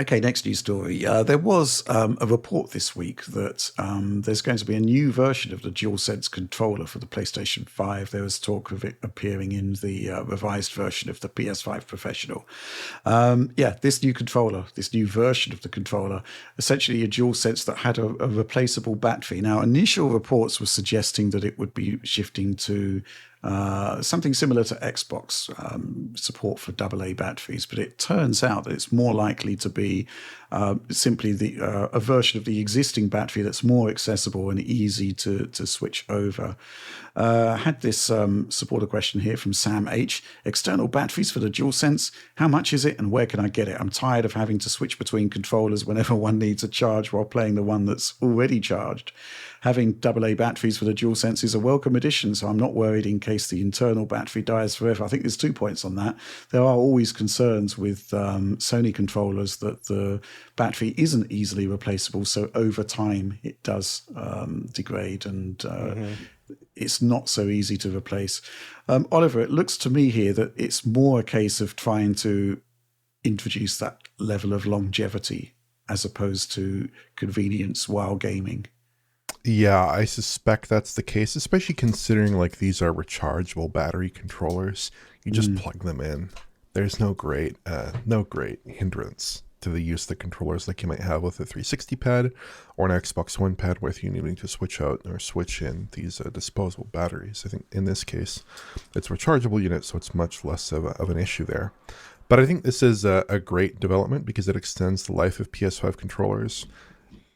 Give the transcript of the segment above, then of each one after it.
Okay, next news story. There was a report this week that there's going to be a new version of the DualSense controller for the PlayStation 5. There was talk of it appearing in the revised version of the PS5 Professional. Yeah, this new controller, this new version of the controller, essentially a DualSense that had a replaceable battery. Now, initial reports were suggesting that it would be shifting to something similar to Xbox support for AA batteries, but it turns out that it's more likely to be simply a version of the existing battery that's more accessible and easy to switch over. Had this supporter question here from Sam H. External batteries for the DualSense. How much is it and where can I get it? I'm tired of having to switch between controllers whenever one needs a charge while playing the one that's already charged. Having AA batteries for the DualSense is a welcome addition, so I'm not worried in case the internal battery dies forever. I think there's 2 points on that. There are always concerns with Sony controllers that the battery isn't easily replaceable, so over time it does degrade and it's not so easy to replace. Oliver, it looks to me here that it's more a case of trying to introduce that level of longevity as opposed to convenience while gaming. Yeah, I suspect that's the case, especially considering like these are rechargeable battery controllers. You just plug them in. There's no great hindrance to the use of the controllers like you might have with a 360 pad or an Xbox One pad with you needing to switch out or switch in these disposable batteries. I think in this case, it's a rechargeable unit, so it's much less of an issue there. But I think this is a great development because it extends the life of PS5 controllers,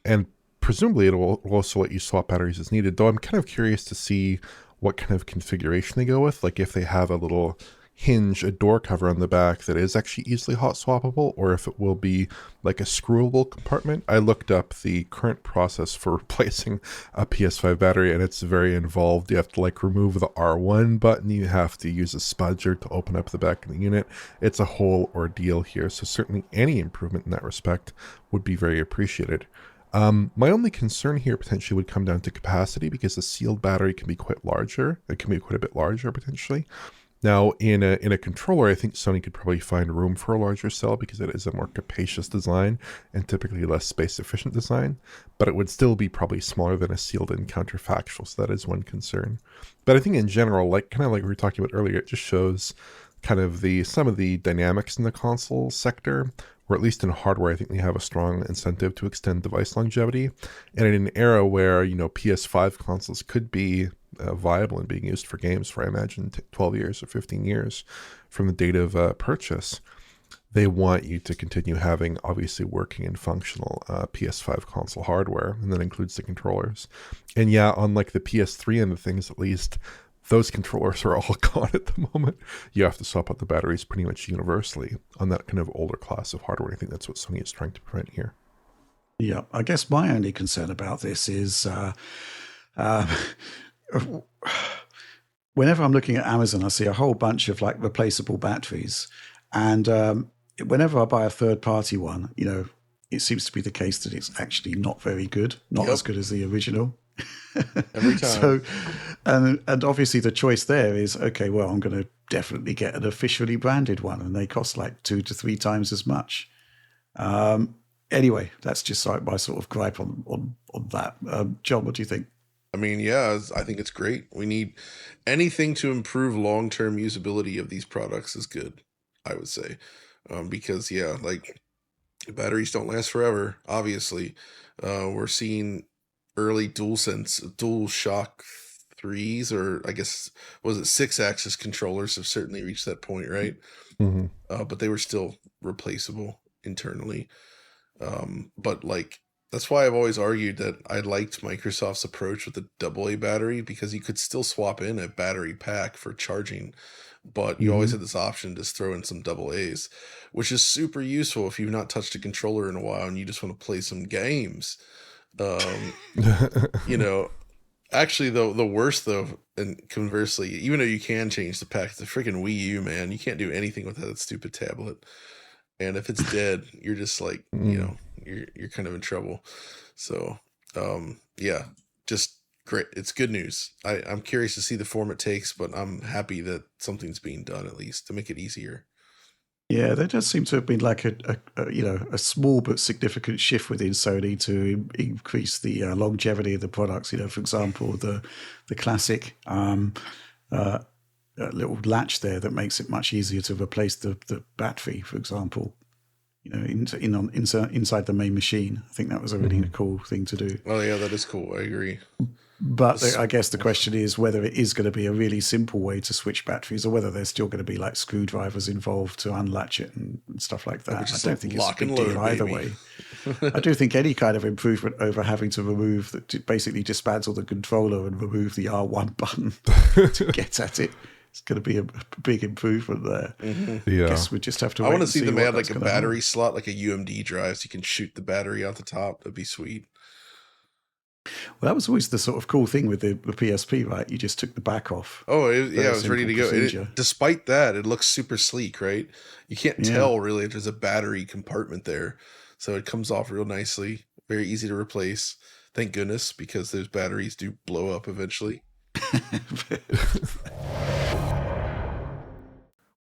and presumably it will also let you swap batteries as needed, though I'm kind of curious to see what kind of configuration they go with, like if they have a little hinge, a door cover on the back that is actually easily hot swappable, or if it will be like a screwable compartment. I looked up the current process for replacing a PS5 battery, and it's very involved. You have to like remove the R1 button, you have to use a spudger to open up the back of the unit. It's a whole ordeal here, so certainly any improvement in that respect would be very appreciated. My only concern here potentially would come down to capacity, because a sealed battery can be quite larger. It can be quite a bit larger potentially. Now, in a controller, I think Sony could probably find room for a larger cell because it is a more capacious design and typically less space efficient design, but it would still be probably smaller than a sealed-in counterfactual, so that is one concern. But I think in general, like kind of like we were talking about earlier, it just shows kind of some of the dynamics in the console sector, or at least in hardware. I think they have a strong incentive to extend device longevity. And in an era where, PS5 consoles could be viable and being used for games for, I imagine, 12 years or 15 years from the date of purchase, they want you to continue having obviously working and functional PS5 console hardware, and that includes the controllers. And yeah, on like the PS3 end of things, at least, those controllers are all gone at the moment. You have to swap out the batteries pretty much universally on that kind of older class of hardware. I think that's what Sony is trying to prevent here. Yeah, I guess my only concern about this is uh, whenever I'm looking at Amazon, I see a whole bunch of like replaceable batteries. And whenever I buy a third party one, it seems to be the case that it's actually not very good, not as good as the original. Every time. So, and obviously the choice there is, okay, well, I'm going to definitely get an officially branded one, and they cost like 2 to 3 times as much. Anyway, that's just like my sort of gripe on that. John, what do you think? I mean, yeah, I think it's great. We need anything to improve long-term usability of these products is good, I would say. Because, yeah, like batteries don't last forever, obviously. We're seeing early DualShock 3s, or I guess, was it 6-axis controllers have certainly reached that point, right? Mm-hmm. But they were still replaceable internally. But like, that's why I've always argued that I liked Microsoft's approach with the AA battery, because you could still swap in a battery pack for charging, but you always had this option to just throw in some AA's, which is super useful if you've not touched a controller in a while and you just want to play some games. Actually, though, the worst though, and conversely, even though you can change the pack, the freaking Wii U, man, you can't do anything with that stupid tablet. And if it's dead, you're just like, you're kind of in trouble. So, yeah, just great. It's good news. I'm curious to see the form it takes, but I'm happy that something's being done at least to make it easier. Yeah, there does seem to have been like a small but significant shift within Sony to increase the longevity of the products. For example, the classic little latch there that makes it much easier to replace the battery, for example. Inside the main machine. I think that was a really cool thing to do. Oh yeah, that is cool. I agree. But I guess the question is whether it is going to be a really simple way to switch batteries, or whether there's still going to be like screwdrivers involved to unlatch it and stuff like that. I don't think it's a big deal either way. I do think any kind of improvement over having to remove basically dismantle the controller and remove the R1 button to get at it. It's going to be a big improvement there. Yeah. I guess we just have to. I want to see them add like a battery slot, like a UMD drive, so you can shoot the battery out the top. That'd be sweet. Well, that was always the sort of cool thing with the PSP, right? You just took the back off. Oh, it was ready to go. Despite that, it looks super sleek, right? You can't tell really if there's a battery compartment there. So it comes off real nicely. Very easy to replace. Thank goodness, because those batteries do blow up eventually.